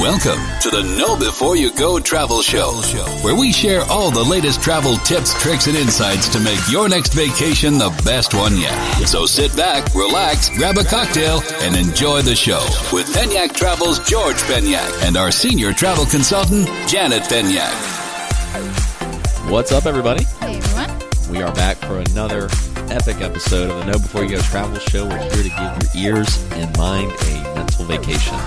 Welcome to the Know Before You Go Travel Show, where we share all the latest travel tips, tricks, and insights to make your next vacation the best one yet. So sit back, relax, grab a cocktail, and enjoy the show with Penyak Travel's George Penyak and our senior travel consultant, Janet Penyak. What's up, everybody? Hey, everyone. We are back for another epic episode of the Know Before You Go Travel Show. We're here to give your ears and mind a mental vacation.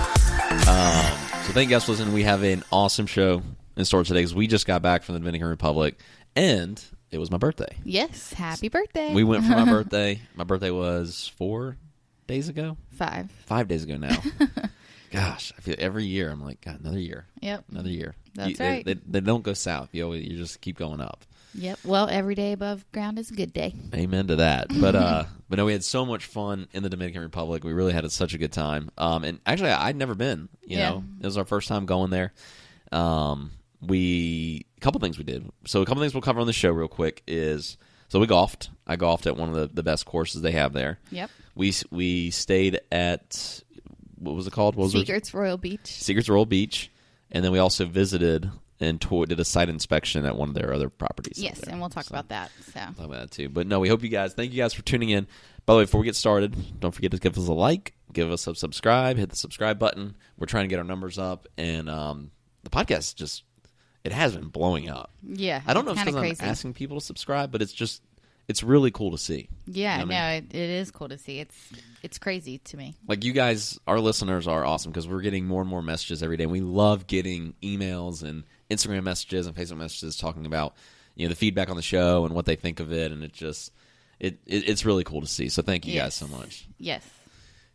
So thank you guys for listening. We have an awesome show in store today because we just got back from the Dominican Republic, and it was my birthday. Yes, happy birthday. We went for my birthday. My birthday was 4 days ago? 5. 5 days ago now. Gosh, I feel every year I'm like, God, another year. Yep. Another year. That's right. They don't go south. You just keep going up. Yep. Well, every day above ground is a good day. Amen to that. But no, we had so much fun in the Dominican Republic. We really had such a good time. And actually, I'd never been. You know, it was our first time going there. A couple things we did. So a couple things we'll cover on the show real quick is we golfed. I golfed at one of the best courses they have there. Yep. We stayed at, what was it called? Secrets Royal Beach. Secrets Royal Beach, and then we also visited and did a site inspection at one of their other properties. Yes, and we'll talk about that. Talk about that too. But no, thank you guys for tuning in. By the way, before we get started, don't forget to give us a like, give us a subscribe, hit the subscribe button. We're trying to get our numbers up, and the podcast it has been blowing up. Yeah, I don't know if it's because I'm asking people to subscribe, but it's really cool to see. Yeah, you know what I mean? it is cool to see. It's crazy to me. Like, you guys, our listeners are awesome because we're getting more and more messages every day. And we love getting emails and Instagram messages and Facebook messages talking about, the feedback on the show and what they think of it, and it's really cool to see. So thank you guys so much. Yes.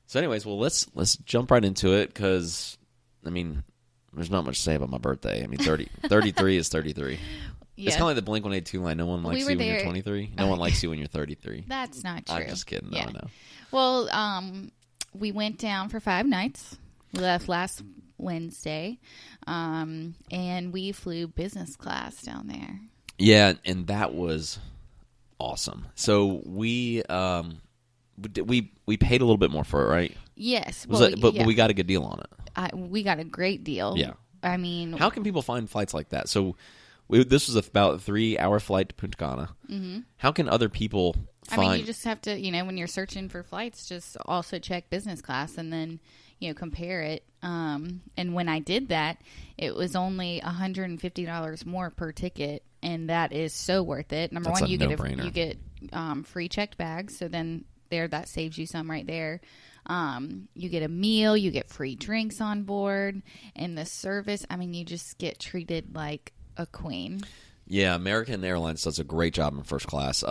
So anyways, well, let's jump right into it because there's not much to say about my birthday. 33 is 33. Yeah. It's kind of like the Blink-182 line. No one likes you when you're 23. No one likes you when you're 33. That's not true. I'm just kidding. Yeah. No. Well, we went down for 5 nights. We left last Wednesday, and we flew business class down there. Yeah, and that was awesome. So we paid a little bit more for it, right? Yes. But we got a good deal on it. We got a great deal. Yeah. How can people find flights like that? So this was about a 3-hour flight to Punta Cana. Mm-hmm. How can other people find... you just have to, when you're searching for flights, just also check business class and then, compare it. And when I did that, it was only $150 more per ticket, and that is so worth it. Number That's one, you get free checked bags, so then that saves you some right there. You get a meal, you get free drinks on board, and the service, you just get treated like a queen. Yeah, American Airlines does a great job in first class.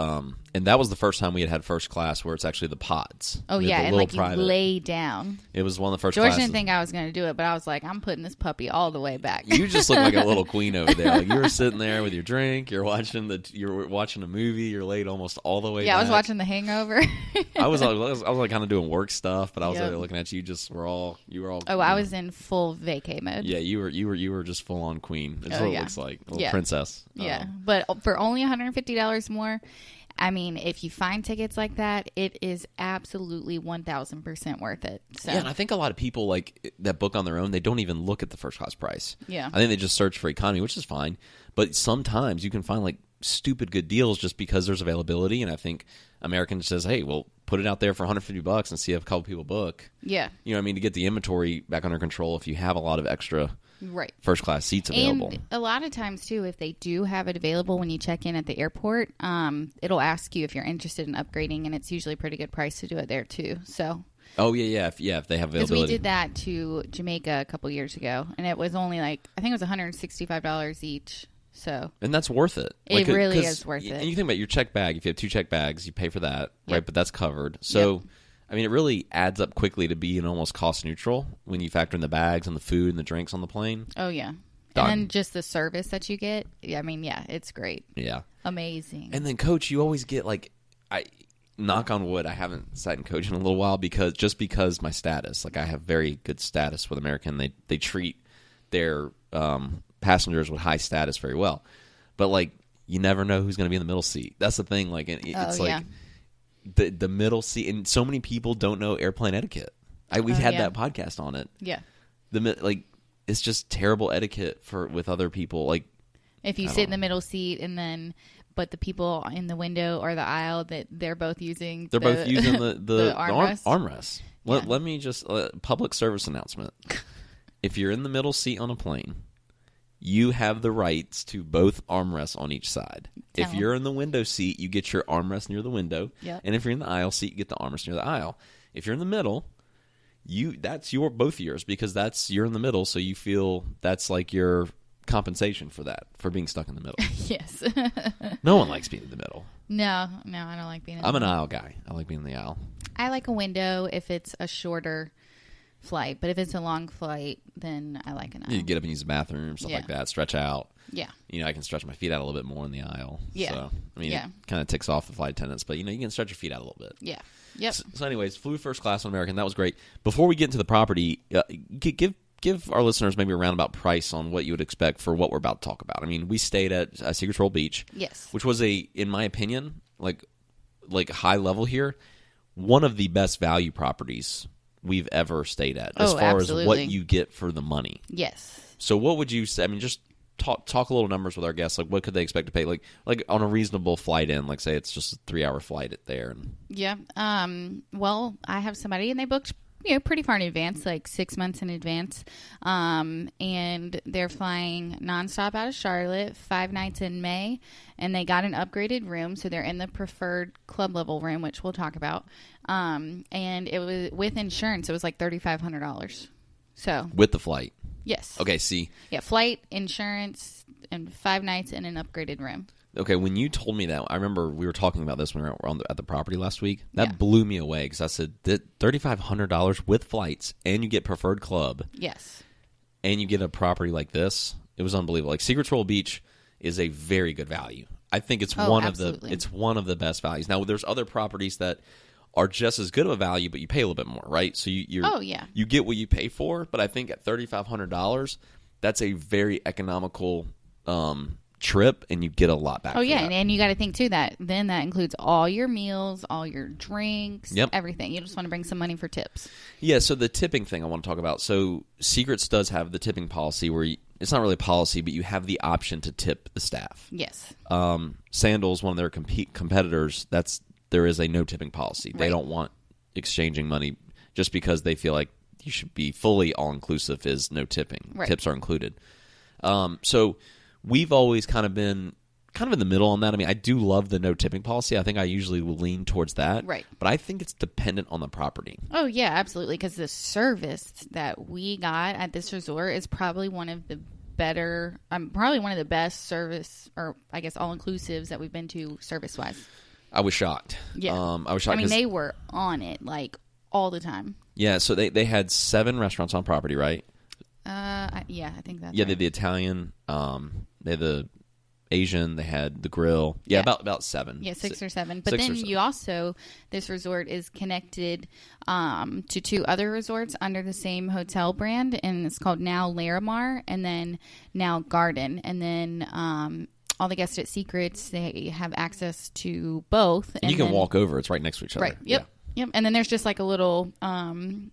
And that was the first time we had first class where it's actually the pods. Oh, yeah, and you lay down. It was one of the first George classes. Didn't think I was going to do it, but I was like, I'm putting this puppy all the way back. You just look like a little queen over there. Like, you were sitting there with your drink, you're watching a movie, you're laid almost all the way back. Yeah, I was watching The Hangover. I was like kind of doing work stuff, but I was looking at you. You were all. Oh, I was in full vacay mode. Yeah, you were just full on queen. That's what it looks like, a little princess. Yeah, but for only $150 more, if you find tickets like that, it is absolutely 1,000% worth it. So. Yeah, and I think a lot of people that book on their own, they don't even look at the first class price. Yeah, I think they just search for economy, which is fine. But sometimes you can find stupid good deals just because there's availability. And I think American says, hey, well, put it out there for $150 and see if a couple people book. Yeah, to get the inventory back under control if you have a lot of extra. Right. First class seats available. And a lot of times, too, if they do have it available when you check in at the airport, it'll ask you if you're interested in upgrading, and it's usually a pretty good price to do it there, too. So. Oh, yeah, if they have availability. Because we did that to Jamaica a couple years ago, and it was only I think it was $165 each. So. And that's worth it. It really is worth it. And you think about your check bag. If you have 2 check bags, you pay for that, right? But that's covered. So. Yep. It really adds up quickly to being almost cost neutral when you factor in the bags and the food and the drinks on the plane. Oh, yeah. Done. And then just the service that you get. It's great. Yeah. Amazing. And then, Coach, you always get, knock on wood, I haven't sat in coach in a little while because my status. I have very good status with American. They treat their passengers with high status very well. But, you never know who's going to be in the middle seat. That's the thing. The middle seat, and so many people don't know airplane etiquette. We had that podcast on it. Yeah. it's just terrible etiquette with other people. Like, if you sit in the middle seat but the people in the window or the aisle that they're both using the armrest. Yeah. Let me just public service announcement. If you're in the middle seat on a plane, you have the rights to both armrests on each side. If you're in the window seat, you get your armrest near the window. Yep. And if you're in the aisle seat, you get the armrest near the aisle. If you're in the middle, that's both yours because you're in the middle, so you feel that's like your compensation for being stuck in the middle. Yes. No one likes being in the middle. No, I don't like being in the I'm middle. an aisle guy. I like being in the aisle. I like a window if it's a shorter flight, but if it's a long flight, then I like an aisle. You get up and use the bathroom, stuff like that, stretch out. Yeah. I can stretch my feet out a little bit more in the aisle. Yeah. So, it kind of ticks off the flight attendants, but, you can stretch your feet out a little bit. Yeah. Yep. So anyways, flew first class on American. That was great. Before we get into the property, give our listeners maybe a roundabout price on what you would expect for what we're about to talk about. I mean, we stayed at Secret Troll Beach. Yes. Which was in my opinion, like high level here, one of the best value properties we've ever stayed at as far absolutely. as what you get for the money. Yes. So what would you say? I mean, just talk a little numbers with our guests. Like, what could they expect to pay? Like on a reasonable flight in, like say it's just a 3-hour flight there. Yeah. Well, I have somebody and they booked pretty far in advance, like 6 months in advance. And they're flying nonstop out of Charlotte, 5 nights in May, and they got an upgraded room, so they're in the preferred club level room, which we'll talk about. And it was with insurance. It was like $3,500. So with the flight. Yes. Okay. See. Yeah, flight, insurance, and 5 nights in an upgraded room. Okay, when you told me that, I remember we were talking about this when we were at the property last week. That blew me away because I said $3,500 with flights, and you get preferred club. Yes. And you get a property like this. It was unbelievable. Like Secret Troll Beach is a very good value. I think it's one of the best values. Now, there's other properties that are just as good of a value, but you pay a little bit more, right? So you get what you pay for. But I think at $3,500, that's a very economical trip, and you get a lot back. And you got to think too that includes all your meals, all your drinks, everything. You just want to bring some money for tips. Yeah. So the tipping thing I want to talk about. So Secrets does have the tipping policy where it's not really a policy, but you have the option to tip the staff. Yes. Sandals, one of their competitors, there is a no tipping policy. They don't want exchanging money just because they feel like you should be fully all inclusive is no tipping. Right. Tips are included. So we've always kind of been in the middle on that. I mean, I do love the no tipping policy. I think I usually will lean towards that. Right. But I think it's dependent on the property. Oh, yeah, absolutely. Because the service that we got at this resort is probably one of the best service, or I guess all-inclusives that we've been to service-wise. I was shocked. Yeah. I was shocked. I mean, they were on it, like, all the time. Yeah, so they had 7 restaurants on property, right? I think that's right. They right. had the Italian, they had the Asian, they had the grill. Yeah, about 7. Yeah, 6 or 7. But then you also, this resort is connected to 2 other resorts under the same hotel brand, and it's called Now Larimar and then Now Garden. And then all the guests at Secrets, they have access to both. And you can walk over. It's right next to each other. Right. Yep. Yeah. Yep, and then there's just like a little, and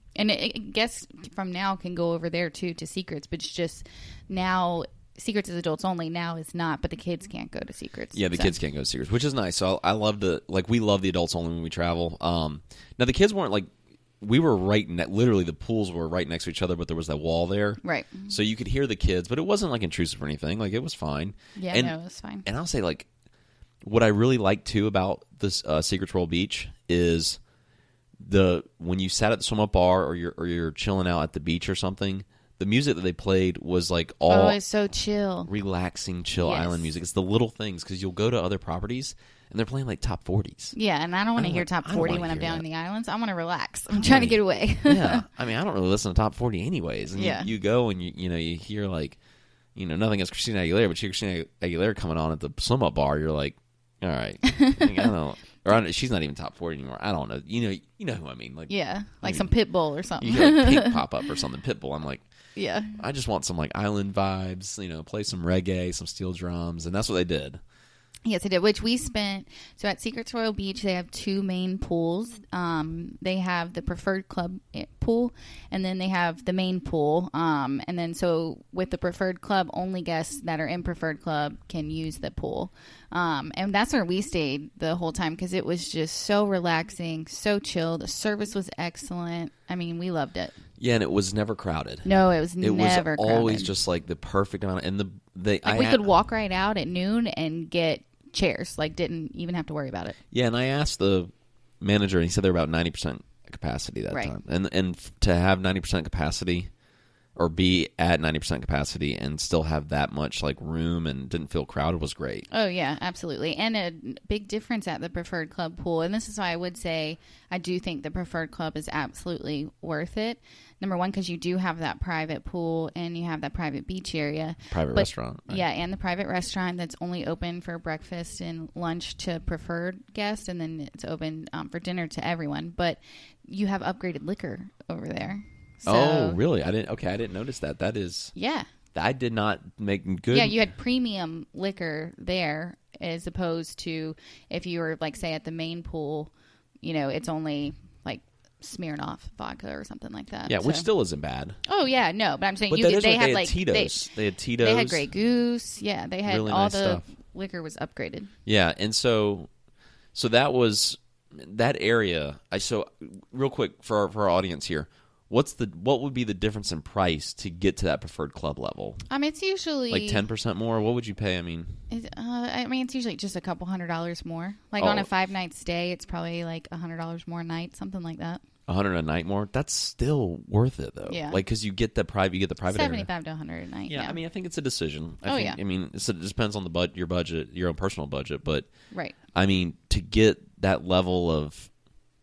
guests from Now can go over there too to Secrets, but it's just Now Secrets is adults only. Now is not, but the kids can't go to Secrets. Yeah, the kids can't go to Secrets, which is nice. So I love we love the adults only when we travel. Now the kids weren't like, we were literally the pools were right next to each other, but there was that wall there. Right. So you could hear the kids, but it wasn't like intrusive or anything. Like it was fine. Yeah, no, it was fine. And I'll say like, what I really like too about this Secret Troll Beach is when you sat at the swim up bar or you're chilling out at the beach or something, the music that they played was like all it's so chill, relaxing, chill island music. It's the little things because you'll go to other properties and they're playing like top 40s. Yeah, and I don't want to hear top 40 when I'm down in the islands. I want to relax. I'm trying to get away. Yeah, I mean I don't really listen to top 40 anyways. And you go and you hear like nothing against Christina Aguilera, but you hear Christina Aguilera coming on at the swim up bar. You're like, all right, I don't know. Or she's not even top 40 anymore. I don't know. You know who I mean? Like some Pitbull or something. You hear like Pink pop up or something. Pitbull. I'm like, yeah. I just want some like island vibes. Play some reggae, some steel drums, and that's what they did. Yes, I did, which we spent. So at Secrets Royal Beach, they have 2 main pools. They have the Preferred Club pool, and then they have the main pool. And then so with the Preferred Club, only guests that are in Preferred Club can use the pool. And that's where we stayed the whole time because it was just so relaxing, so chill. The service was excellent. I mean, we loved it. Yeah, and it was never crowded. No, it was never crowded. Always just like the perfect amount. And we could walk right out at noon and get chairs, like didn't even have to worry about it. Yeah, and I asked the manager, and he said they're about 90% capacity that right. time. And to have 90% capacity or be at 90% capacity and still have that much like room and didn't feel crowded was great. Oh yeah, absolutely. And a big difference at the Preferred Club pool. And this is why I would say I do think the Preferred Club is absolutely worth it. Number one, because you do have that private pool and you have that private beach area. Restaurant. Right? Yeah, and the private restaurant that's only open for breakfast and lunch to preferred guests, and then it's open for dinner to everyone. But you have upgraded liquor over there. So, oh, really? I didn't notice that. That is... Yeah. I did not make good... Yeah, you had premium liquor there as opposed to if you were, like, say, at the main pool, you know, it's only... Smirnoff vodka or something like that. Yeah, which still isn't bad. Oh yeah, no, but I'm saying they had like Tito's. They had Tito's. They had Grey Goose. Yeah, they had really all nice the stuff. Liquor was upgraded. Yeah, and so that was that area. So real quick for our audience here, what would be the difference in price to get to that Preferred Club level? It's usually like 10% more. What would you pay? It's usually just a couple $100 more. Like on a 5-night stay, it's probably like $100 more a night, something like that. $100 a night more. That's still worth it though. Yeah. Like because you get the private. $75 to $100 a night. Yeah. I think it's a decision. Yeah. It depends on your budget, your own personal budget, but right. To get that level of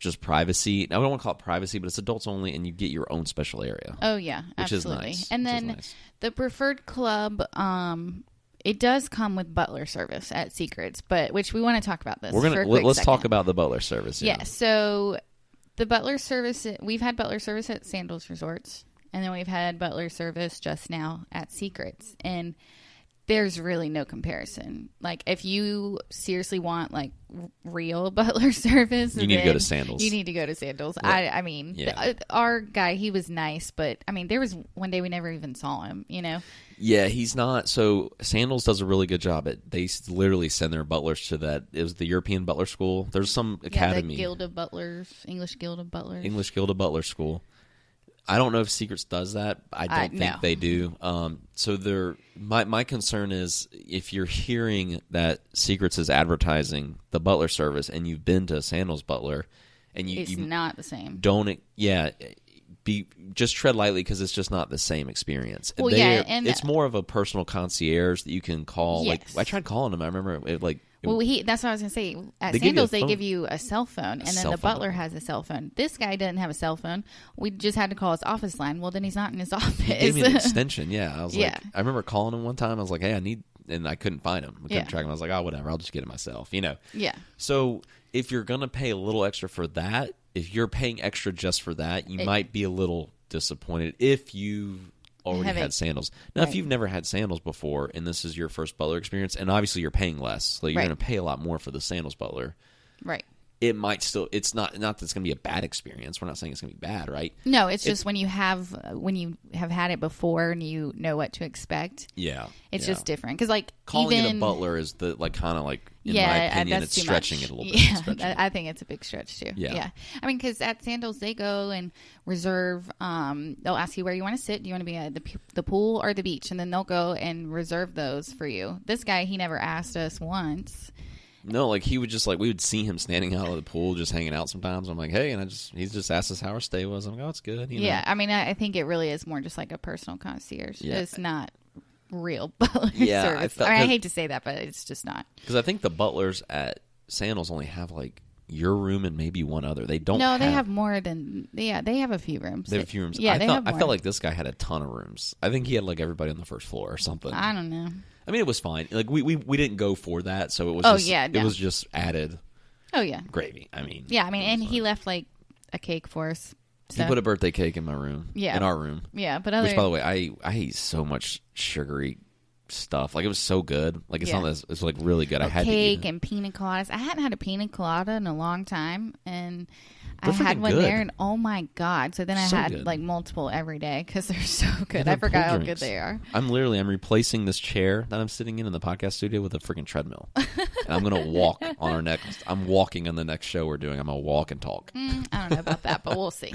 just privacy. I don't want to call it privacy, but it's adults only, and you get your own special area. Oh yeah, absolutely. Which is nice. And then the Preferred Club, it does come with Butler service at Secrets, which we want to talk about this. Let's talk about the Butler service. Yeah. So the Butler service, we've had Butler service at Sandals Resorts, and then we've had Butler service just now at Secrets, and there's really no comparison. Like, if you seriously want, like, real Butler service... You need to go to Sandals. You need to go to Sandals. Yeah. Our guy, he was nice, but, there was one day we never even saw him, you know? Yeah, he's not... So, Sandals does a really good job they literally send their butlers to that... It was the European Butler School. There's some academy. The Guild of Butlers. English Guild of Butlers. English Guild of Butler School. I don't know if Secrets does that. I don't think they do. So my concern is if you're hearing that Secrets is advertising the Butler service and you've been to Sandals Butler and it's not the same. Just tread lightly because it's just not the same experience. Well, and it's more of a personal concierge that you can call. Yes. Like I tried calling him. I remember that's what I was going to say. At Sandals, they give you a cell phone, and then the Butler has a cell phone. This guy doesn't have a cell phone. We just had to call his office line. Well, then he's not in his office. He gave me an extension, yeah. I was like, I remember calling him one time. I was like, hey, and I couldn't find him. I couldn't track him. I was like, oh, whatever. I'll just get it myself, you know. Yeah. So if you're going to pay a little extra for that, if you're paying extra just for that, you might be a little disappointed if you already had Sandals. Now, if you've never had Sandals before and this is your first Butler experience, and obviously you're paying less, like you're going to pay a lot more for the Sandals Butler. Right. It might still, it's not that it's going to be a bad experience. We're not saying it's going to be bad, right? No, it's just when you have had it before and you know what to expect. Yeah. It's just different. Because, like, calling it a Butler is in my opinion, it's stretching it a little bit. Yeah, I think it's a big stretch, too. Yeah. Because at Sandals, they go and reserve, they'll ask you where you want to sit. Do you want to be at the pool or the beach? And then they'll go and reserve those for you. This guy, he never asked us once. No, like he would just we would see him standing out of the pool, just hanging out sometimes. I'm like, hey, and he's just asked us how our stay was. I'm like, oh, it's good. You know? I think it really is more just like a personal concierge. Yeah. It's not real Butler service. I hate to say that, but it's just not. Because I think the butlers at Sandals only have like your room and maybe one other. They don't. No, they have more than. Yeah, they have a few rooms. They have a few rooms. Yeah, I felt like this guy had a ton of rooms. I think he had like everybody on the first floor or something. I don't know. I mean, it was fine. Like we didn't go for that, so it was. It was just added. Oh yeah. Gravy. I mean. Yeah, and he left like a cake for us. So. He put a birthday cake in my room. Yeah. In our room. Yeah, but which, by the way, I eat so much sugary stuff. Like, it was so good. Like, it's not that it's like really good. I had cake to eat it. and pina coladas. I hadn't had a pina colada in a long time, and They're I had one good. there, and oh my God. So then I had good. like multiple every day because they're so good. Yeah, I forgot how drinks. good they are. I'm replacing this chair that I'm sitting in the podcast studio with a freaking treadmill. And I'm going to walk on our next, I'm walking on the next show we're doing. I'm going to walk and talk. I don't know about that, but we'll see.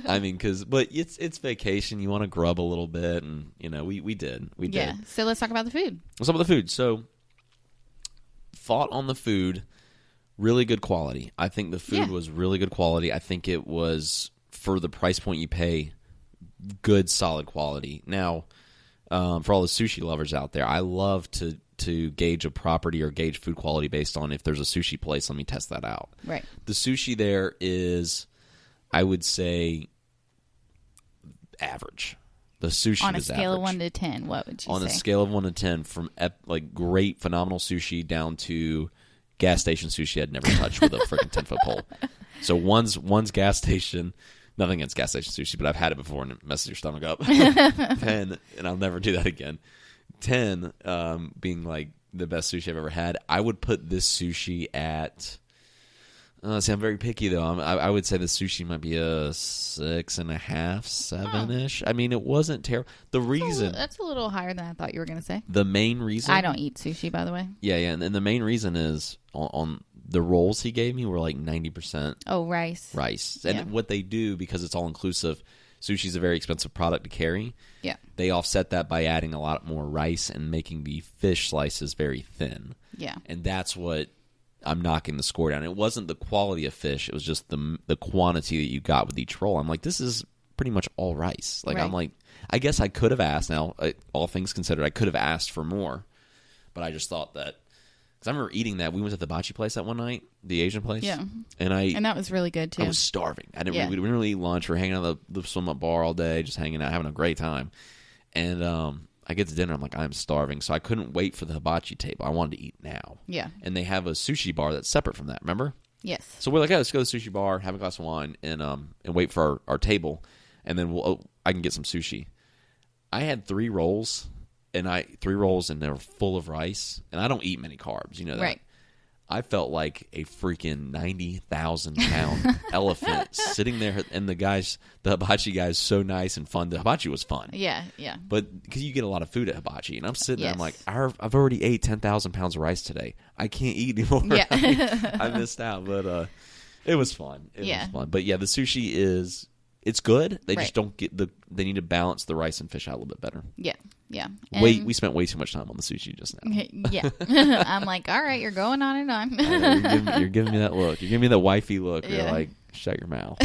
I mean, but it's vacation. You want to grub a little bit, and, we did. We did. Yeah. So let's talk about the food. What's up with the food? So, thought on the food, really good quality. I think the food was really good quality. I think it was, for the price point you pay, good, solid quality. Now, for all the sushi lovers out there, I love to gauge a property or gauge food quality based on if there's a sushi place. Let me test that out. Right. The sushi there is, I would say, average. The sushi on a is scale average. of 1 to 10, what would you say? On a scale of 1 to 10, from like great, phenomenal sushi down to gas station sushi I'd never touched with a freaking 10-foot pole. So one's gas station. Nothing against gas station sushi, but I've had it before and it messes your stomach up. 10, and I'll never do that again. 10 being like the best sushi I've ever had. I would put this sushi at. See, I'm very picky though. I would say the sushi might be a 6.5, 7-ish. I mean, it wasn't terrible. The reason That's a little higher than I thought you were going to say. the main reason I don't eat sushi, by the way. Yeah, and the main reason is on the rolls he gave me were like 90% Oh, rice. rice. And Yeah. what they do, because it's all inclusive, sushi's a very expensive product to carry. Yeah. They offset that by adding a lot more rice and making the fish slices very thin. Yeah. And that's what I'm knocking the score down. It wasn't the quality of fish. It was just the quantity that you got with each roll. I'm like, this is pretty much all rice. Like, Right. I'm like, I guess I could have asked. Now, all things considered, I could have asked for more. But I just thought that, because I remember eating that. We went to the hibachi place that one night, the Asian place. Yeah. And that was really good, too. I was starving. We didn't really eat lunch. We were hanging out at the swim-up bar all day, just hanging out, having a great time. And I get to dinner. I'm like, I'm starving. So I couldn't wait for the hibachi table. I wanted to eat now. Yeah. And they have a sushi bar that's separate from that, remember? Yes. So we're like, let's go to the sushi bar, have a glass of wine, and wait for our table. And then I can get some sushi. I had 3 rolls, and they were full of rice. And I don't eat many carbs, you know that. Right. I felt like a freaking 90,000-pound elephant sitting there, and the hibachi guy's so nice and fun. The hibachi was fun. Yeah, yeah. But because you get a lot of food at hibachi, and I'm sitting there, I'm like, Yes. I've already ate 10,000 pounds of rice today. I can't eat anymore. Yeah. I missed out, but it was fun. It Yeah. was fun. But yeah, the sushi it's good. They Right. just don't get they need to balance the rice and fish out a little bit better. Yeah, yeah. We spent way too much time on the sushi just now. Yeah. I'm like, all right, you're going on and on. You're giving me that look. You're giving me the wifey look. You're Yeah. like, shut your mouth.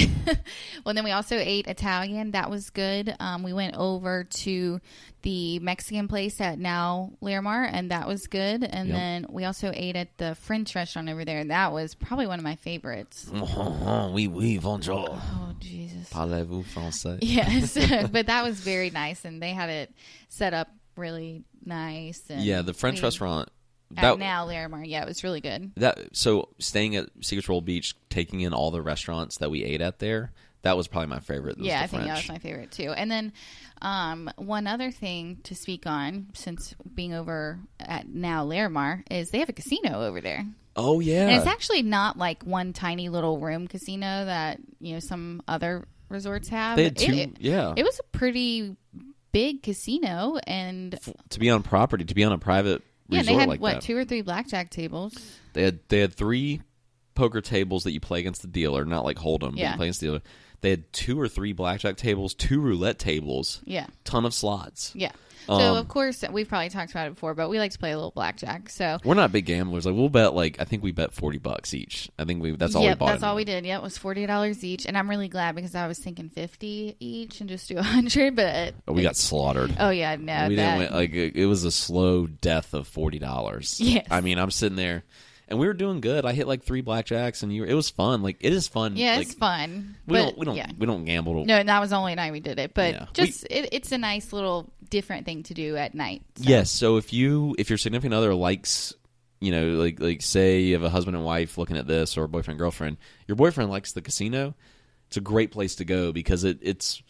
Well, then we also ate Italian. That was good. We went over to the Mexican place at Now Larimar, and that was good. And Yep. then we also ate at the French restaurant over there. That was probably one of my favorites. Oui, bonjour. Oh, Jesus. Parlez-vous français? Yes. But that was very nice, and they had it set up really nice. And Yeah, the French restaurant. At Now Larimar. Yeah, it was really good. So staying at Secrets Roll Beach, taking in all the restaurants that we ate at there, that was probably my favorite. Yeah, I think that was my favorite too. And then one other thing to speak on, since being over at Now Larimar, is they have a casino over there. Oh yeah, And it's actually not like one tiny little room casino that some other resorts have. they had 2. Yeah, It was a pretty big casino, and to be on property, to be on a private resort they had like that. 2 or 3 blackjack tables. They had 3 poker tables that you play against the dealer, not like Hold'em, but Yeah. you play against the dealer. They had 2 or 3 blackjack tables, 2 roulette tables, Yeah. ton of slots. Yeah. So, of course, we've probably talked about it before, but we like to play a little blackjack. So We're not big gamblers. Like, we'll bet, I think we bet $40 each. I think that's all we bought. That's all we did. Yeah, it was $40 each, and I'm really glad because I was thinking 50 each and just do 100. But we got slaughtered. Oh yeah, no, We that, didn't win, it was a slow death of $40. Yes. I mean, I'm sitting there, and we were doing good. I hit 3 blackjacks, and it was fun. Like, it is fun. yeah, like, it's fun. We but, don't yeah. we don't gamble. No, that was the only night we did it, but Yeah. it's a nice little different thing to do at night. So. Yes. So if your significant other likes, like say you have a husband and wife looking at this, or a boyfriend girlfriend, your boyfriend likes the casino, it's a great place to go because it's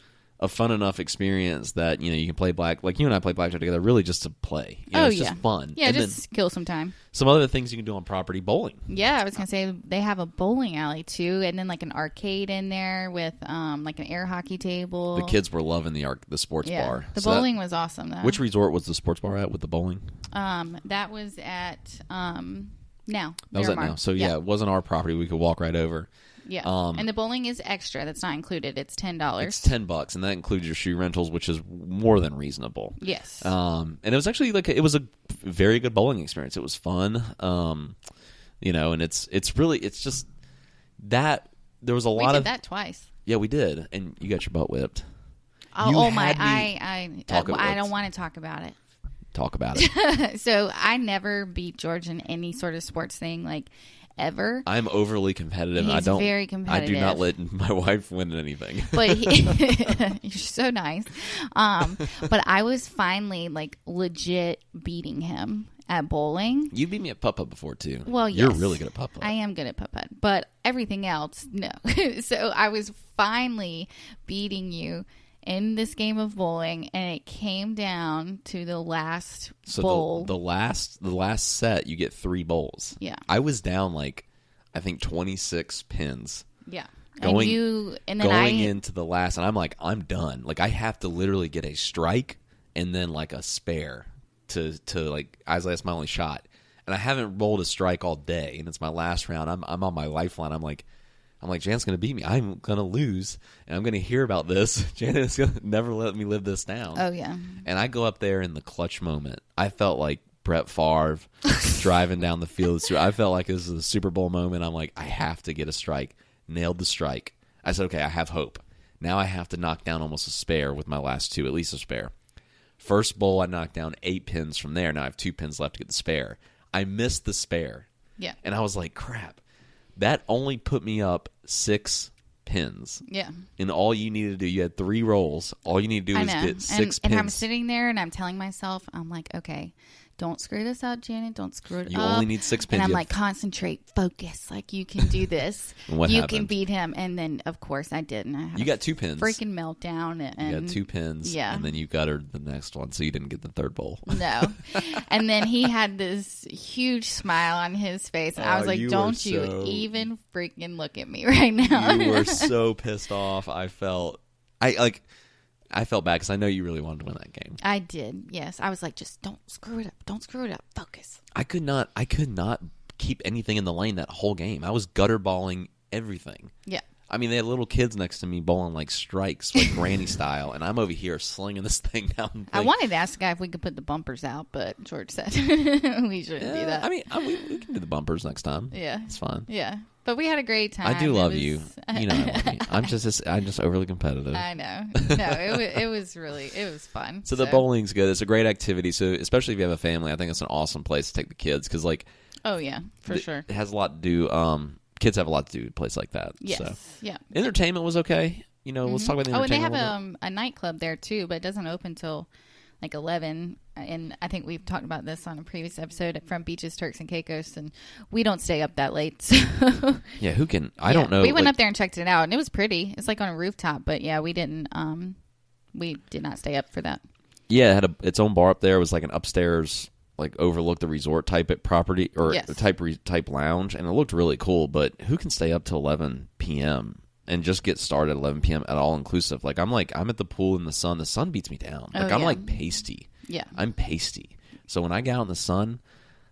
a fun enough experience that, you can play like you and I play blackjack together really just to play. It's just fun. Yeah, and just kill some time. Some other things you can do on property, bowling. Yeah, I was going to say they have a bowling alley too, and then like an arcade in there with like an air hockey table. The kids were loving the sports bar. The bowling was awesome though. Which resort was the sports bar at with the bowling? That was at Now. That was at Now. So it wasn't our property. We could walk right over. Yeah, and the bowling is extra. That's not included. It's $10. It's $10, and that includes your shoe rentals, which is more than reasonable. Yes. And it was actually it was a very good bowling experience. It was fun. And it's just that there was a lot of that twice. Yeah, we did, and you got your butt whipped. I don't want to talk about it. Talk about it. So I never beat George in any sort of sports thing, like ever. I'm overly competitive. He's very competitive. I do not let my wife win anything. But you're so nice. But I was finally like legit beating him at bowling. You beat me at putt-putt before too. Well, yes. You're really good at putt-putt. I am good at putt-putt, but everything else, no. So I was finally beating you in this game of bowling, and it came down to the last bowl. The last set, you get 3 bowls. Yeah. I was down I think 26 pins. Yeah. Going into the last, and I'm like, I'm done. Like I have to literally get a strike and then like a spare to that's my only shot. And I haven't rolled a strike all day, and it's my last round. I'm on my lifeline. I'm like, Janet's going to beat me. I'm going to lose, and I'm going to hear about this. Janet's going to never let me live this down. Oh, yeah. And I go up there in the clutch moment. I felt like Brett Favre driving down the field. I felt like this is a Super Bowl moment. I'm like, I have to get a strike. Nailed the strike. I said, okay, I have hope. Now I have to knock down almost a spare with my last 2, at least a spare. First bowl, I knocked down 8 pins from there. Now I have 2 pins left to get the spare. I missed the spare. Yeah. And I was like, crap. That only put me up 6 pins. Yeah. And all you needed to do, you had 3 rolls. All you need to do is get 6 pins. And I'm sitting there and I'm telling myself, I'm like, okay, don't screw this up, Janet. Don't screw it up. You only need 6 pins. And I'm like, concentrate, focus. Like, you can do this. You can beat him. And then, of course, I didn't. You got 2 pins. Freaking meltdown. And you got 2 pins. Yeah. And then you got her the next one, so you didn't get the 3rd bowl. No. And then he had this huge smile on his face. And I was like, don't you even freaking look at me right now. You were so pissed off. I felt bad because I know you really wanted to win that game. I did, yes. I was like, just don't screw it up. Don't screw it up. Focus. I could not keep anything in the lane that whole game. I was gutter balling everything. Yeah. I mean, they had little kids next to me bowling like strikes, like granny style, and I'm over here slinging this thing down. I wanted to ask the guy if we could put the bumpers out, but George said we shouldn't do that. I mean, we can do the bumpers next time. Yeah. It's fine. Yeah. But we had a great time. I do love you. You know I love you. I'm just overly competitive. I know. No, it was fun. So the bowling's good. It's a great activity. So especially if you have a family, I think it's an awesome place to take the kids because oh yeah, for sure. It has a lot to do. Kids have a lot to do at a place like that. Yes. So. Yeah. Entertainment was okay. Let's talk about the entertainment. Oh, and they have a nightclub there too, but it doesn't open till like 11. And I think we've talked about this on a previous episode from Beaches, Turks, and Caicos, and we don't stay up that late. So. Yeah, who can? I don't know. We went up there and checked it out, and it was pretty. It's like on a rooftop, but yeah, we didn't. We did not stay up for that. Yeah, it had its own bar up there. It was like an upstairs, like overlooked the resort type property or type lounge, and it looked really cool. But who can stay up till 11 p.m. and just get started at 11 p.m. at all inclusive? Like I'm at the pool in the sun. The sun beats me down. Like I'm like pasty. Yeah, I'm pasty. So when I get out in the sun,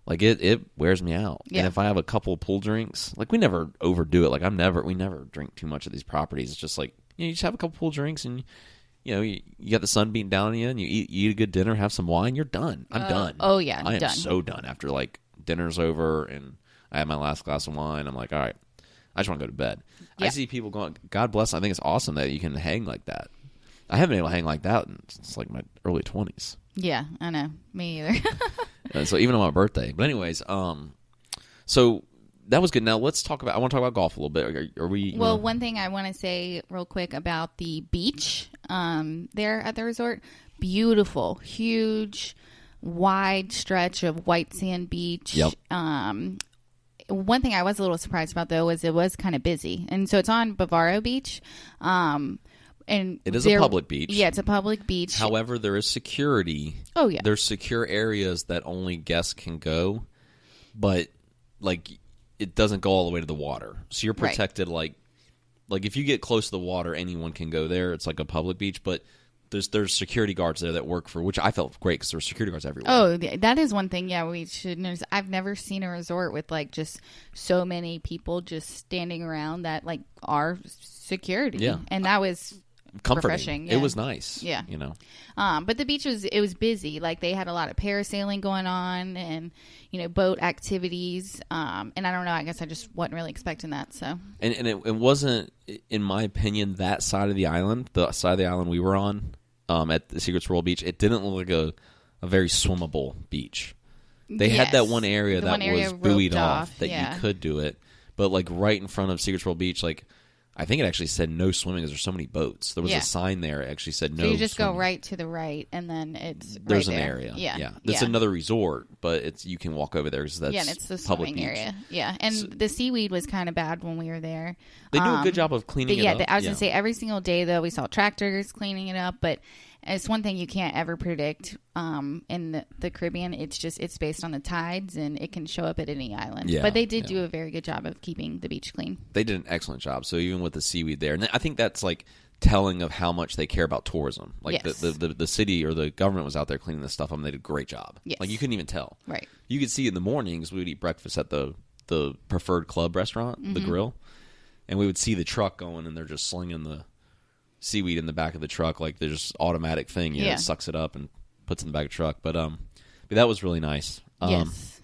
like it wears me out. Yeah. And if I have a couple of pool drinks, like we never overdo it. Like we never drink too much at these properties. It's just like you just have a couple pool drinks and. You got the sun beating down on you, and you eat a good dinner, have some wine, you're done. I'm done. Oh, yeah, I am done. so done after, like, dinner's over, and I had my last glass of wine. I'm like, all right, I just want to go to bed. Yeah. I see people going, God bless, I think it's awesome that you can hang like that. I haven't been able to hang like that since, like, my early 20s. Yeah, I know. Me either. So even on my birthday. But anyways, so... That was good. Now let's talk about. I want to talk about golf a little bit. Are we? Well, one thing I want to say real quick about the beach there at the resort. Beautiful, huge, wide stretch of white sand beach. Yep. One thing I was a little surprised about though was it was kind of busy, and so it's on Bavaro Beach. And it is a public beach. Yeah, it's a public beach. However, there is security. Oh, yeah. There's secure areas that only guests can go, but like it doesn't go all the way to the water. So you're protected. Right. Like if you get close to the water, anyone can go there. It's like a public beach, but there's security guards there that work for, which I felt great because there's security guards everywhere. Oh, that is one thing. Yeah, we should notice. I've never seen a resort with like just so many people just standing around that like are security. Yeah, and that was comforting. Refreshing. Yeah. It was nice. Yeah, you know. But the beach was busy. Like they had a lot of parasailing going on and boat activities. And I don't know. I guess I just wasn't really expecting that. So and it wasn't, in my opinion, that side of the island, the side of the island we were on. At the Secret Swirl Beach, it didn't look like a very swimmable beach. They had that one area that was buoyed off that you could do it, but like right in front of Secret Swirl Beach, like I think it actually said no swimming because there's so many boats. There was a sign there that actually said no. So you just swimming. Go right to the right, and then there's right an there. area. Yeah. It's another resort, but you can walk over there because that's and it's the public swimming beach. Area. Yeah, and the seaweed was kind of bad when we were there. They do a good job of cleaning it up. I was gonna say every single day though we saw tractors cleaning it up, but it's one thing you can't ever predict in the Caribbean. It's based on the tides, and it can show up at any island. But they did do a very good job of keeping the beach clean. They did an excellent job. So even with the seaweed there, and I think that's like telling of how much they care about tourism. Like the city or the government was out there cleaning this stuff up, and they did a great job. Yes. Like you couldn't even tell. Right. You could see in the mornings we would eat breakfast at the Preferred Club restaurant, the grill, and we would see the truck going, and they're just slinging the seaweed in the back of the truck, like there's just automatic thing. It sucks it up and puts it in the back of the truck. But that was really nice. Yes.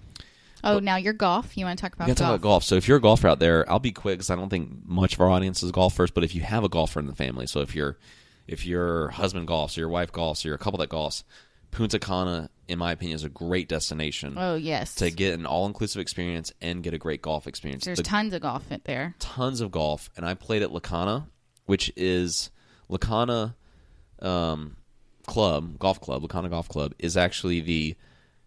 Now your golf. You want to talk about golf? Talk about golf. So if you're a golfer out there, I'll be quick because I don't think much of our audience is golfers. But if you have a golfer in the family, so if your husband golfs or your wife golfs or you're a couple that golfs, Punta Cana, in my opinion, is a great destination. Oh, yes. To get an all-inclusive experience and get a great golf experience. There's tons of golf there. Tons of golf. And I played at Cana, which is Cana Golf Club. Cana Golf Club is actually the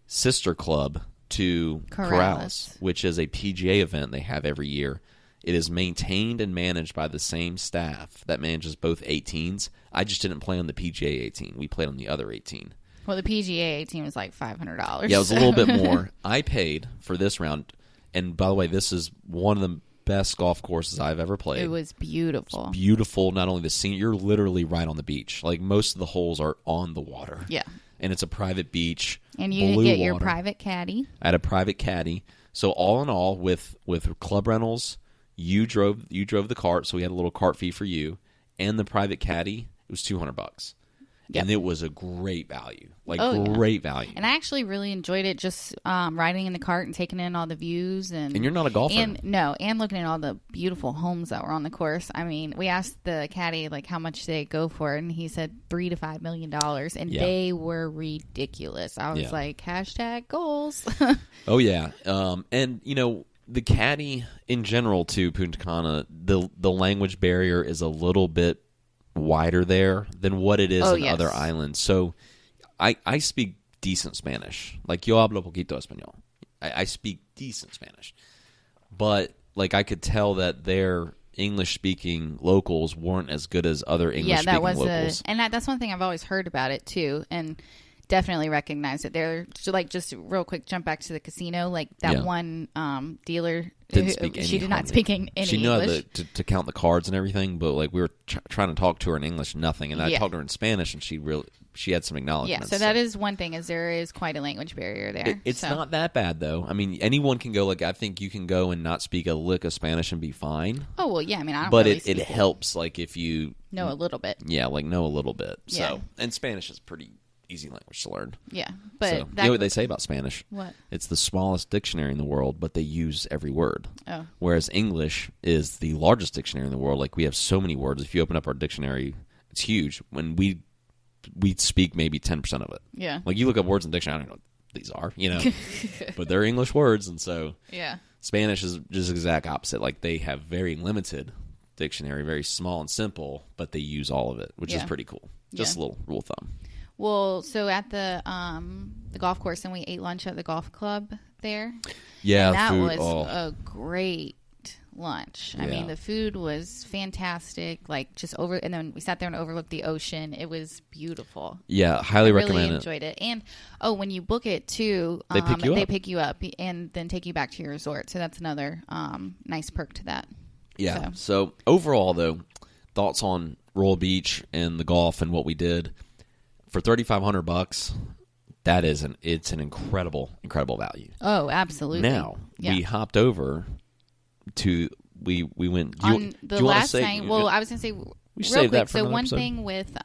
sister club to Corrales, which is a PGA event they have every year. It is maintained and managed by the same staff that manages both 18s. I just didn't play on the PGA 18. We played on the other 18. Well, the PGA 18 was like $500. Yeah, it was a little bit more. I paid for this round, and by the way, this is one of the best golf courses I've ever played. It was beautiful. It's beautiful. Not only the scene, you're literally right on the beach. Like most of the holes are on the water. Yeah. And it's a private beach. And you can get your private caddy. I had a private caddy. So all in all, with club rentals, you drove the cart, so we had a little cart fee for you, and the private caddy, it was $200. Yep. And it was a great value. Great value. And I actually really enjoyed it, just riding in the cart and taking in all the views. And you're not a golfer. And looking at all the beautiful homes that were on the course. I mean, we asked the caddy like how much they go for, and he said $3 to $5 million, and they were ridiculous. I was like, #goals. Oh yeah, and the caddy in general to Punta Cana, the language barrier is a little bit wider there than what it is in other islands. So I speak decent Spanish. Like, yo hablo poquito español. I speak decent Spanish. But, like, I could tell that their English-speaking locals weren't as good as other English-speaking locals. And that's one thing I've always heard about it, too. And definitely recognize it. They're, like, just real quick, jump back to the casino. Like, that one dealer... She did not speak any English. She knew how to count the cards and everything, but like we were trying to talk to her in English, nothing. And I talked to her in Spanish, and she had some acknowledgments. Yeah, so that is one thing, is there is quite a language barrier there. It's not that bad, though. I mean, anyone can go. Like, I think you can go and not speak a lick of Spanish and be fine. Oh, well, yeah. I mean, I don't but really it helps, like, if you... know a little bit. Yeah, like, know a little bit. Yeah. So, and Spanish is pretty easy language to learn. Yeah, but so, you know what they say about Spanish? What? It's the smallest dictionary in the world, but they use every word. Oh. Whereas English is the largest dictionary in the world. Like, we have so many words. If you open up our dictionary, it's huge. When we speak maybe 10% of it. Yeah. Like, you look up words in the dictionary, I don't know what these are, but they're English words, and so Spanish is just exact opposite. Like, they have very limited dictionary, very small and simple, but they use all of it, which is pretty cool. Just a little rule of thumb. Well, so at the golf course, and we ate lunch at the golf club there. Yeah, and that food, was a great lunch. I mean, the food was fantastic. Like and then we sat there and overlooked the ocean. It was beautiful. Yeah, highly recommend it. Really enjoyed it. And when you book it too, they pick you up and then take you back to your resort. So that's another nice perk to that. Yeah. So overall, though, thoughts on Royal Beach and the golf and what we did for $3,500. It's an incredible value. Oh, absolutely. Now we hopped over to we went on the last night. Well, I was going to say real quick. So one thing with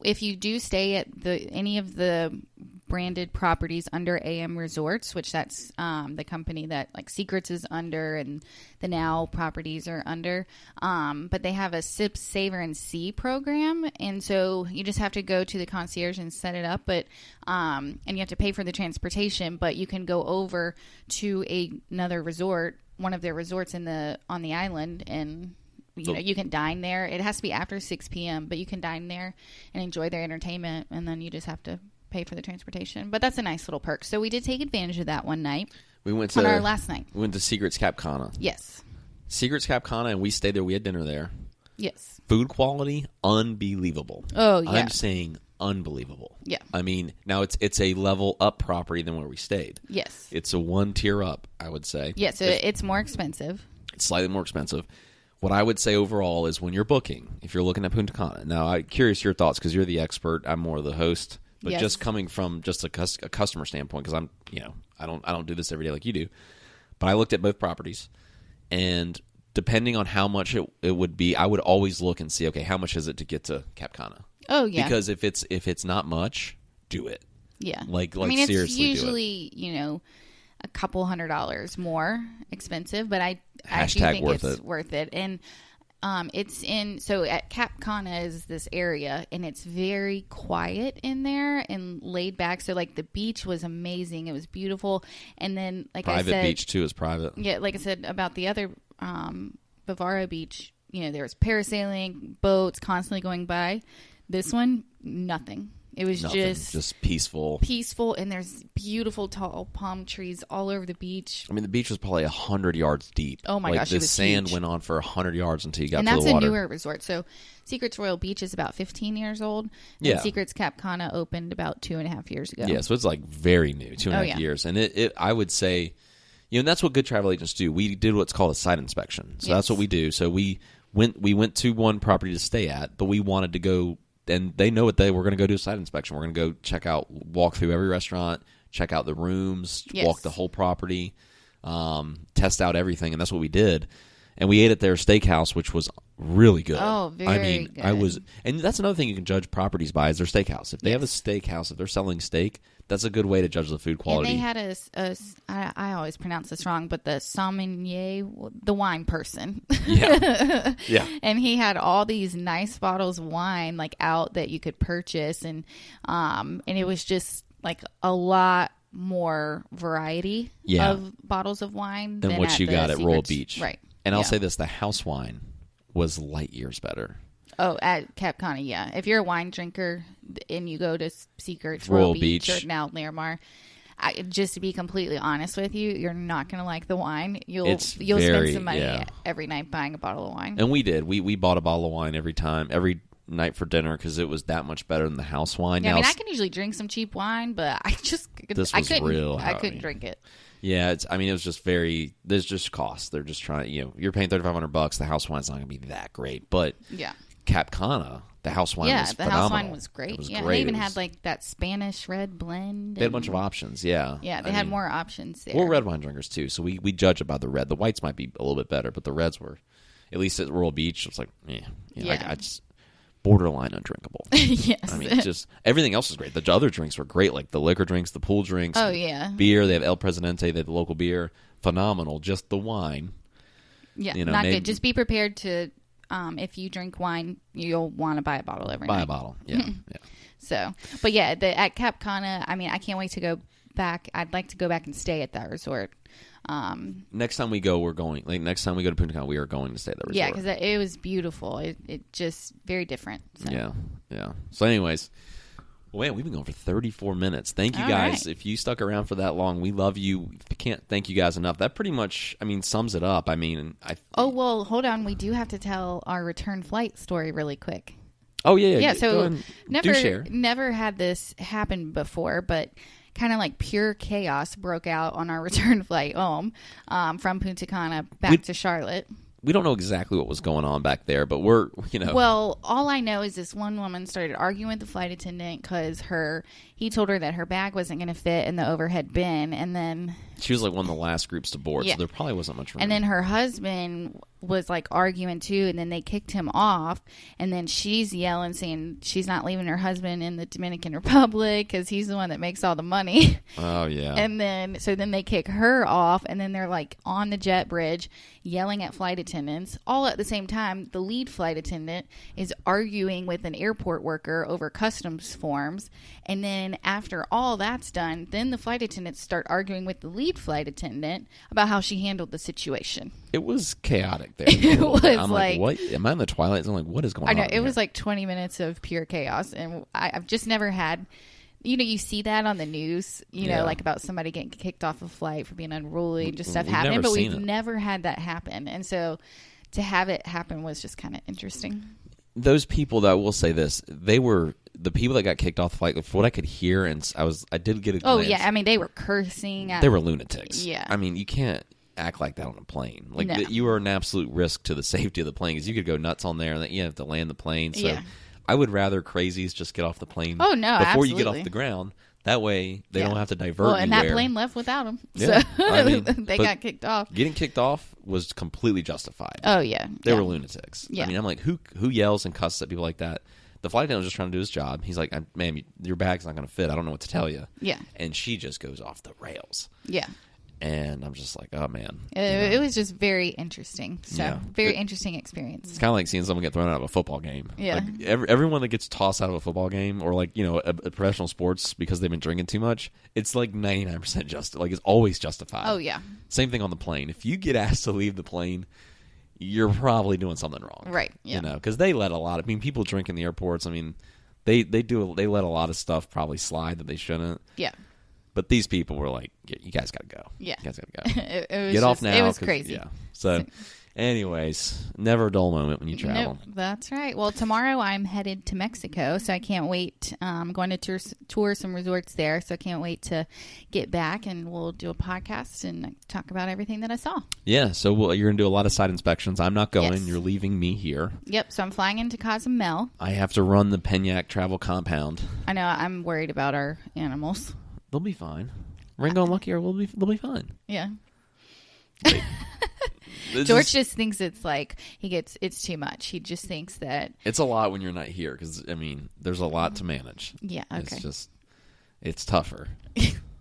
if you do stay at any of the branded properties under AM Resorts, which that's the company that like Secrets is under and the Now properties are under, but they have a Sip, Savor, and See program, and so you just have to go to the concierge and set it up, but and you have to pay for the transportation, but you can go over to another resort, one of their resorts on the island, and you can dine there. It has to be after 6 p.m., but you can dine there and enjoy their entertainment, and then you just have to pay for the transportation. But that's a nice little perk. So we did take advantage of that one night. We went to our last night. We went to Secrets Cap Cana. Yes. Secrets Cap Cana, and we stayed there. We had dinner there. Yes. Food quality, unbelievable. Oh, yeah. I'm saying unbelievable. Yeah. I mean, now it's a level up property than where we stayed. Yes. It's a one tier up, I would say. Yeah, so it's more expensive. It's slightly more expensive. What I would say overall is when you're booking, if you're looking at Punta Cana. Now, I'm curious your thoughts because you're the expert. I'm more the host. But just coming from just a customer standpoint, because I don't do this every day like you do. But I looked at both properties, and depending on how much it would be, I would always look and see, okay, how much is it to get to Cap Cana? Oh yeah. Because if it's not much, do it. Yeah. Like I mean, seriously, it's usually a couple $100 more expensive, but I do think it's worth it. And so at Cap Cana is this area, and it's very quiet in there and laid back. So like the beach was amazing. It was beautiful. And then private beach too is private. Yeah. Like I said about the other, Bavaro Beach, there was parasailing, boats constantly going by. This one, nothing. It was just peaceful. Peaceful, and there's beautiful tall palm trees all over the beach. I mean, the beach was probably 100 yards deep. Oh my gosh, the it was sand huge. went on for 100 yards until you got to the water. And water. that's a newer resort. So Secrets Royal Beach is about 15 years old. And Secrets Cap Cana opened about 2.5 years ago. Yeah, so it's like very new, 2.5 years. And it I would say, and that's what good travel agents do. We did what's called a site inspection. So that's what we do. So we went to one property to stay at, but we wanted to go. And they know what we're going to go do a site inspection. We're going to go walk through every restaurant, check out the rooms, walk the whole property, test out everything. And that's what we did. And we ate at their steakhouse, which was really good. Oh, very good. And that's another thing you can judge properties by is their steakhouse. If they have a steakhouse, if they're selling steak, that's a good way to judge the food quality. And they had I always pronounce this wrong, but the sommelier, the wine person. Yeah. Yeah. And he had all these nice bottles of wine out that you could purchase, and it was just like a lot more variety of bottles of wine than what you got at Royal Beach. Right. And I'll say this, the house wine was light years better. Oh, at Cap Cana, yeah. If you're a wine drinker and you go to Secrets, Royal Beach, or now Miramar, just to be completely honest with you, you're not going to like the wine. You'll spend some money every night buying a bottle of wine. And we did. We bought a bottle of wine every night for dinner because it was that much better than the house wine. Yeah, I can usually drink some cheap wine, but I couldn't drink it. Yeah, it was just there's just cost. They're just trying, you're paying $3,500. The house wine's not going to be that great, but Cap Cana, the house wine was phenomenal. Yeah, the house wine was great. It was great. They even had that Spanish red blend. They had a bunch of options, yeah. Yeah, they had more options there. We're red wine drinkers too, so we judge it by the red. The whites might be a little bit better, but the reds were, at least at Royal Beach, it was like, I just borderline undrinkable. Yes. I mean, just everything else is great. The other drinks were great, like the liquor drinks, the pool drinks. Oh, yeah. Beer, they have El Presidente, they have the local beer. Phenomenal. Just the wine. Yeah, not good. Just be prepared to, if you drink wine, you'll want to buy a bottle every night. Buy a bottle, yeah. So, but yeah, at Cap Cana, I can't wait to go back. I'd like to go back and stay at that resort. Next time we go, next time we go to Punta Cana, we are going to stay at the resort. Yeah, because it was beautiful. It just very different. So. Yeah. So anyways, Well, we've been going for 34 minutes. Thank you All guys. right. If you stuck around for that long, we love you. I can't thank you guys enough. That pretty much, sums it up. Oh, well, hold on. We do have to tell our return flight story really quick. Oh, yeah. Yeah, so do share. never had this happen before, but kind of like pure chaos broke out on our return flight home from Punta Cana back to Charlotte. We don't know exactly what was going on back there, but we're. Well, all I know is this one woman started arguing with the flight attendant because he told her that her bag wasn't going to fit in the overhead bin, and then she was like one of the last groups to board, so there probably wasn't much room. And then her husband was like arguing too, and then they kicked him off, and then she's yelling saying she's not leaving her husband in the Dominican Republic because he's the one that makes all the money. Oh yeah. And then they kick her off, and then they're like on the jet bridge yelling at flight attendants all at the same time. The lead flight attendant is arguing with an airport worker over customs forms, and then after all that's done, then the flight attendants start arguing with the lead flight attendant about how she handled the situation. It was chaotic there. It was I'm like, what? Am I in the Twilight Zone? Like, what is going on? I know. It was here? like 20 minutes of pure chaos. And I've just never had, you see that on the news, like about somebody getting kicked off a flight for being unruly and just stuff happening. But we've never had that happen. And so to have it happen was just kind of interesting. Those people that will say this, they were the people that got kicked off the flight. From what I could hear, and I did get a glance. Oh, yeah. They were cursing. They were lunatics. Yeah. You can't act like that on a plane. Like No. you are an absolute risk to the safety of the plane because you could go nuts on there and then you have to land the plane. So Yeah. I would rather crazies just get off the plane. Oh, no, before absolutely. you get off the ground. That way they don't have to divert. Well, and you that plane left without them. Yeah, So they got kicked off. Getting kicked off was completely justified. Oh yeah, They were lunatics. Yeah. I'm like, who yells and cusses at people like that? The flight attendant was just trying to do his job. He's like, ma'am, your bag's not going to fit. I don't know what to tell you. Yeah. And she just goes off the rails. Yeah. And I'm just like, oh, man. It was just very interesting. So, Yeah. very interesting experience. It's kind of like seeing someone get thrown out of a football game. Yeah. Like everyone that gets tossed out of a football game or like, a professional sports because they've been drinking too much, it's like 99% just. Like it's always justified. Oh, yeah. Same thing on the plane. If you get asked to leave the plane, you're probably doing something wrong. Right. Yeah. Because they let a lot of, people drink in the airports. They let a lot of stuff probably slide that they shouldn't. Yeah. But these people were like, you guys got to go. Yeah. You guys got to go. It was Get off now. It was crazy. Yeah. So, anyways, never a dull moment when you travel. Nope, that's right. Well, tomorrow I'm headed to Mexico, so I can't wait. I'm going to tour some resorts there, so I can't wait to get back, and we'll do a podcast and talk about everything that I saw. Yeah, so you're going to do a lot of site inspections. I'm not going. Yes. You're leaving me here. Yep, so I'm flying into Cozumel. I have to run the Penyak travel compound. I know, I'm worried about our animals. They'll be fine. Ringo and Lucky they'll be fine. Yeah. George just thinks it's like it's too much. He just thinks that it's a lot when you're not here because there's a lot to manage. Yeah, okay. It's tougher.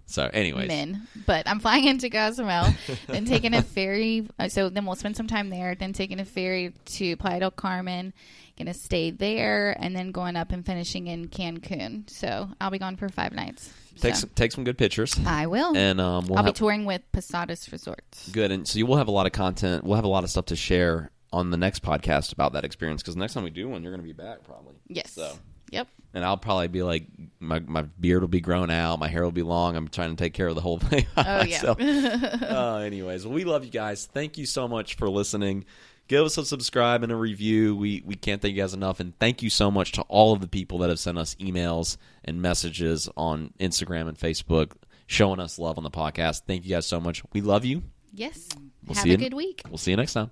So, anyways, but I'm flying into Cozumel, then taking a ferry. So then we'll spend some time there. Then taking a ferry to Playa del Carmen. Gonna stay there, and then going up and finishing in Cancun. So I'll be gone for 5 nights. Take some good pictures. I will. And I'll be touring with Posadas Resorts. Good, and so you will have a lot of content. We'll have a lot of stuff to share on the next podcast about that experience because next time we do one, you're going to be back probably. Yes. So. Yep. And I'll probably be like, my beard will be grown out, my hair will be long. I'm trying to take care of the whole thing. Oh yeah. Anyways, we love you guys. Thank you so much for listening. Give us a subscribe and a review. We can't thank you guys enough. And thank you so much to all of the people that have sent us emails and messages on Instagram and Facebook showing us love on the podcast. Thank you guys so much. We love you. Yes. Have a good week. We'll see you next time.